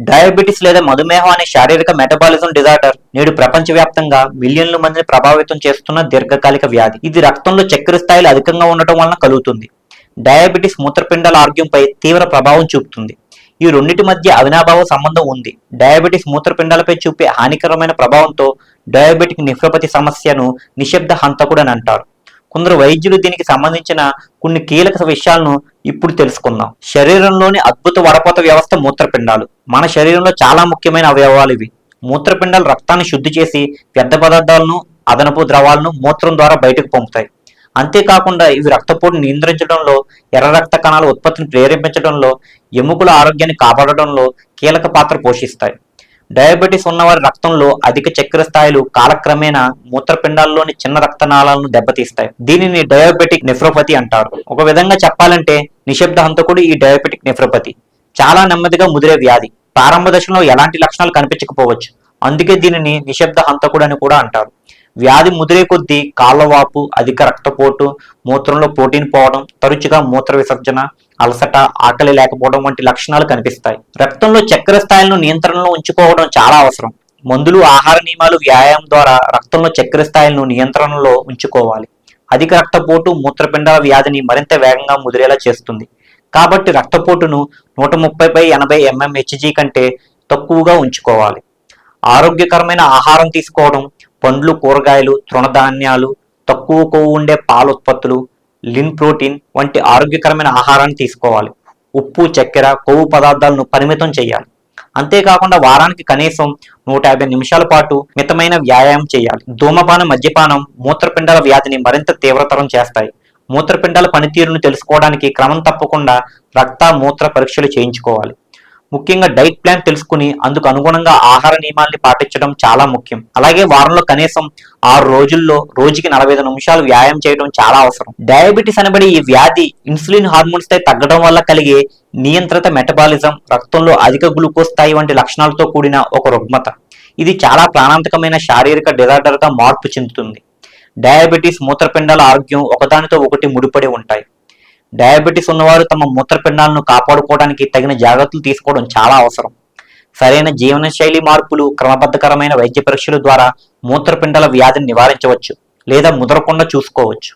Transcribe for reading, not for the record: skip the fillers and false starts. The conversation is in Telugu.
డయాబెటిస్ లేదా మధుమేహం అనే శారీరక మెటబాలిజం డిజార్డర్ నేడు ప్రపంచవ్యాప్తంగా మిలియన్ల మందిని ప్రభావితం చేస్తున్న దీర్ఘకాలిక వ్యాధి. ఇది రక్తంలో చక్కెర స్థాయిలు అధికంగా ఉండటం వలన కలుగుతుంది. డయాబెటిస్ మూత్రపిండాల ఆరోగ్యంపై తీవ్ర ప్రభావం చూపుతుంది. ఈ రెండింటి మధ్య అవినాభావ సంబంధం ఉంది. డయాబెటిస్ మూత్రపిండాలపై చూపే హానికరమైన ప్రభావంతో డయాబెటిక్ నెఫ్రోపతి సమస్యను నిశ్శబ్ద హంతకుడు అని అంటారు. కొందరు వైద్యులు దీనికి సంబంధించిన కొన్ని కీలక విషయాలను ఇప్పుడు తెలుసుకుందాం. శరీరంలోని అద్భుత వడపోత వ్యవస్థ మూత్రపిండాలు. మన శరీరంలో చాలా ముఖ్యమైన అవయవాలు ఇవి. మూత్రపిండాలు రక్తాన్ని శుద్ధి చేసి వ్యర్థ పదార్థాలను, అదనపు ద్రవాలను మూత్రం ద్వారా బయటకు పంపుతాయి. అంతేకాకుండా ఇవి రక్తపోటును నియంత్రించడంలో, ఎర్ర రక్త కణాల ఉత్పత్తిని ప్రేరేపించడంలో, ఎముకల ఆరోగ్యాన్ని కాపాడడంలో కీలక పాత్ర పోషిస్తాయి. డయాబెటిస్ ఉన్నవారి రక్తంలో అధిక చక్కెర స్థాయిలు కాలక్రమేణా మూత్రపిండాల్లోని చిన్న రక్తనాళాలను దెబ్బతీస్తాయి. దీనిని డయాబెటిక్ నెఫ్రోపతి అంటారు. ఒక విధంగా చెప్పాలంటే నిశ్శబ్ద హంతకుడు ఈ డయాబెటిక్ నెఫ్రోపతి. చాలా నెమ్మదిగా ముదిరే వ్యాధి. ప్రారంభ దశలో ఎలాంటి లక్షణాలు కనిపించకపోవచ్చు. అందుకే దీనిని నిశ్శబ్ద హంతకుడు అని కూడా అంటారు. వ్యాధి ముదిరే కొద్దీ కాళ్ళవాపు, అధిక రక్తపోటు, మూత్రంలో ప్రోటీన్ పోవడం, తరచుగా మూత్ర విసర్జన, అలసట, ఆకలి లేకపోవడం వంటి లక్షణాలు కనిపిస్తాయి. రక్తంలో చక్కెర స్థాయిలను నియంత్రణలో ఉంచుకోవడం చాలా అవసరం. మందులు, ఆహార నియమాలు, వ్యాయామం ద్వారా రక్తంలో చక్కెర స్థాయిలను నియంత్రణలో ఉంచుకోవాలి. అధిక రక్తపోటు మూత్రపిండాల వ్యాధిని మరింత వేగంగా ముదిరేలా చేస్తుంది. కాబట్టి రక్తపోటును 130/80 mmHg కంటే తక్కువగా ఉంచుకోవాలి. ఆరోగ్యకరమైన ఆహారం తీసుకోవడం, పండ్లు, కూరగాయలు, తృణధాన్యాలు, తక్కువ కొవ్వు ఉండే పాల ఉత్పత్తులు, లిన్ ప్రోటీన్ వంటి ఆరోగ్యకరమైన ఆహారాన్ని తీసుకోవాలి. ఉప్పు, చక్కెర, కొవ్వు పదార్థాలను పరిమితం చేయాలి. అంతేకాకుండా వారానికి కనీసం 150 నిమిషాల పాటు మితమైన వ్యాయామం చేయాలి. ధూమపానం, మద్యపానం మూత్రపిండాల వ్యాధిని మరింత తీవ్రతరం చేస్తాయి. మూత్రపిండాల పనితీరును తెలుసుకోవడానికి క్రమం తప్పకుండా రక్త, మూత్ర పరీక్షలు చేయించుకోవాలి. ముఖ్యంగా డైట్ ప్లాన్ తెలుసుకుని అందుకు అనుగుణంగా ఆహార నియమాల్ని పాటించడం చాలా ముఖ్యం. అలాగే వారంలో కనీసం 6 రోజుల్లో రోజుకి 45 నిమిషాలు వ్యాయామం చేయడం చాలా అవసరం. డయాబెటిస్ అనబడే ఈ వ్యాధి ఇన్సులిన్ హార్మోన్ స్థాయి తగ్గడం వల్ల కలిగే నియంత్రిత మెటబాలిజం, రక్తంలో అధిక గ్లూకోజ్ స్థాయి వంటి లక్షణాలతో కూడిన ఒక రుగ్మత. ఇది చాలా ప్రాణాంతకమైన శారీరక డిజార్డర్గా మార్పు చెందుతుంది. డయాబెటిస్, మూత్రపిండాల ఆరోగ్యం ఒకదానితో ఒకటి ముడిపడి ఉంటాయి. డయాబెటిస్ ఉన్నవారు తమ మూత్రపిండాలను కాపాడుకోవడానికి తగిన జాగ్రత్తలు తీసుకోవడం చాలా అవసరం. సరైన జీవనశైలి మార్పులు, క్రమబద్ధకరమైన వైద్య పరీక్షల ద్వారా మూత్రపిండాల వ్యాధిని నివారించవచ్చు లేదా ముదరకుండా చూసుకోవచ్చు.